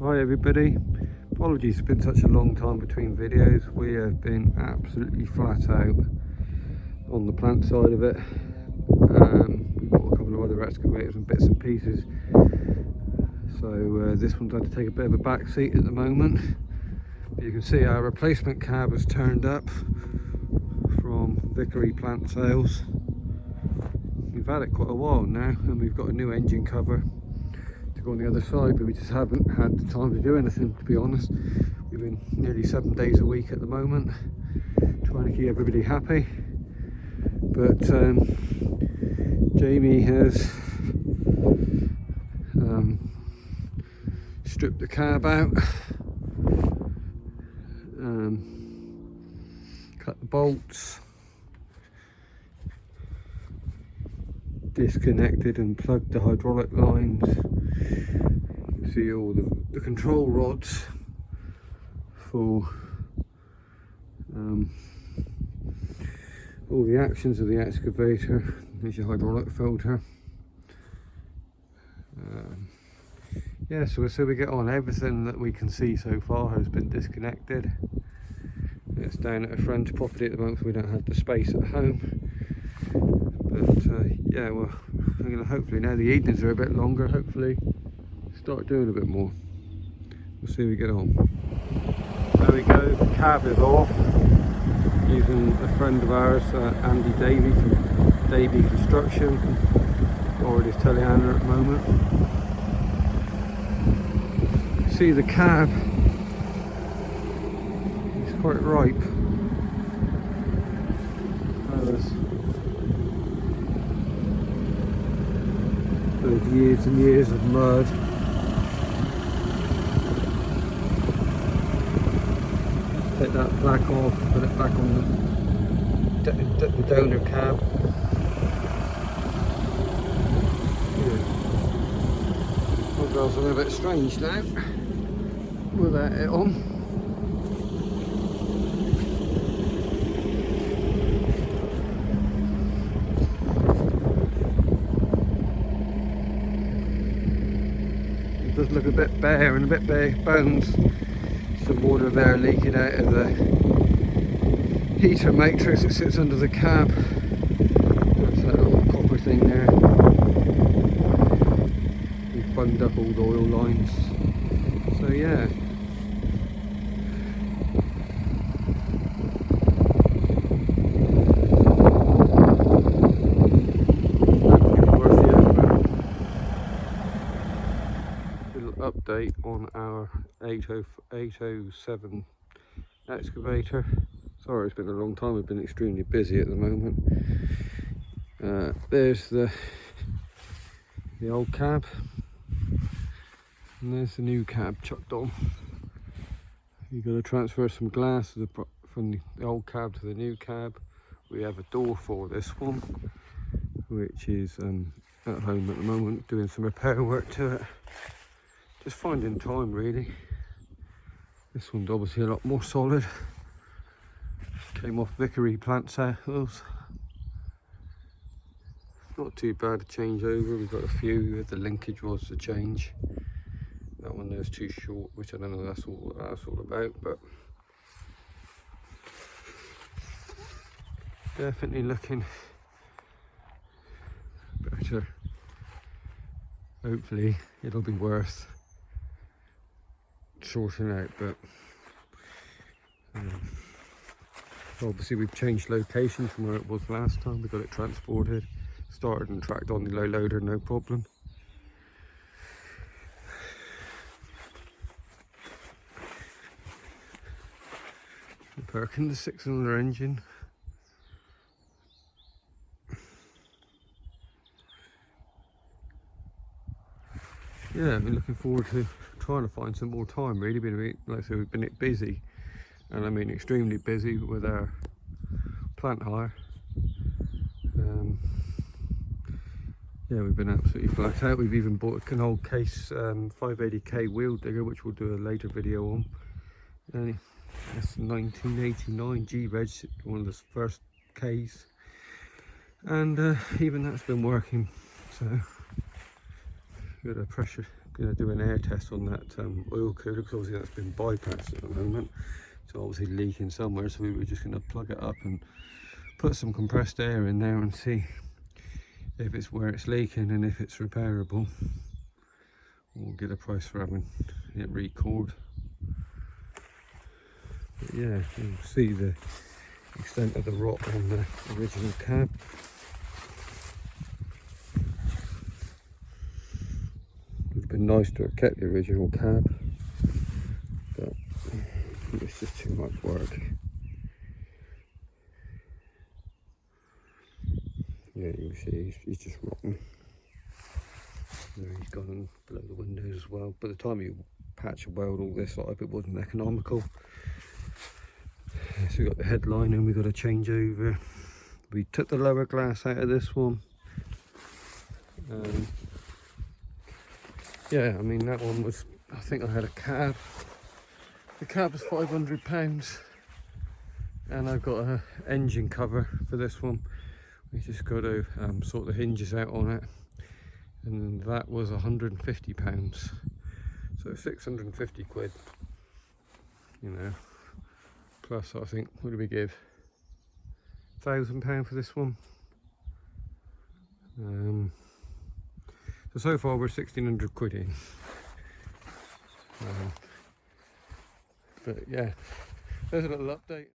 Hi everybody, apologies it's been such a long time between videos. We have been absolutely flat out on the plant side of it. We've got a couple of other excavators and bits and pieces, so this one's had to take a bit of a back seat at the moment. You can see our replacement cab has turned up from Vickery Plant Sales. We've had it quite a while now, and we've got a new engine cover to go on the other side, but we just haven't had the time to do anything, to be honest. We've been nearly 7 days a week at the moment, trying to keep everybody happy. But Jamie has stripped the cab out, cut the bolts, disconnected and plugged the hydraulic lines. You can see all the control rods for all the actions of the excavator. There's your hydraulic filter. Yeah, so we get on. Everything that we can see so far has been disconnected. It's down at a friend's property at the moment, so we don't have the space at home. But yeah, well, I'm gonna hopefully, now the evenings are a bit longer, hopefully start doing a bit more. We'll see how we get on. There we go, the cab is off, using a friend of ours, Andy Davey from Davey Construction. Borrowed his telehandler at the moment. See the cab, it's quite ripe. Those years and years of mud. Take that plaque off, put it back on the donor cab. My girl's a little bit strange now without it on. It does look a bit bare and a bit bare bones. Some water there leaking out of the heater matrix that sits under the cab. That's that little copper thing there. We've bunged up all the oil lines. So yeah. Update on our 807 excavator. Sorry, it's been a long time. We've been extremely busy at the moment. There's the old cab, and there's the new cab chucked on. You've got to transfer some glass from the old cab to the new cab. We have a door for this one, which is at home at the moment, doing some repair work to it. Just finding time really. This one's obviously a lot more solid. Came off Vickery Plant Sales. Not too bad to change over. We've got a few of the linkage rods to change. That one there's too short, which I don't know what that's all about, but definitely looking better. Hopefully it'll be worth sorting out, but obviously we've changed location from where it was last time. We got it transported, started and tracked on the low loader, no problem. Perking the 6-cylinder engine. Yeah, I've been looking forward to trying to find some more time really. Been a bit, like I said, we've been busy, and I mean extremely busy with our plant hire. Yeah, we've been absolutely flat out. We've even bought an old case 580k wheel digger, which we'll do a later video on. That's 1989 G-Reg, one of the first Ks, and even that's been working. So good going to do an air test on that oil cooler, because obviously that's been bypassed at the moment. So obviously leaking somewhere, so we were just going to plug it up and put some compressed air in there and see if it's where it's leaking, and if it's repairable, we'll get a price for having it re-cored. But yeah, you can see the extent of the rot on the original cab. It would have been nice to have kept the original cab, but it's just too much work. Yeah, you can see he's just rotten. He's gone below the windows as well. By the time you patch and weld all this up, it wasn't economical. So we got the headline and we got to change over. We took the lower glass out of this one. Yeah, I mean, that one was, I think I had a cab. The cab was £500, and I've got an engine cover for this one. We just got to sort the hinges out on it, and that was £150. So 650 quid, you know. Plus, I think, what did we give? £1,000 for this one. So far we're 1,600 quid in. But yeah, there's a little update.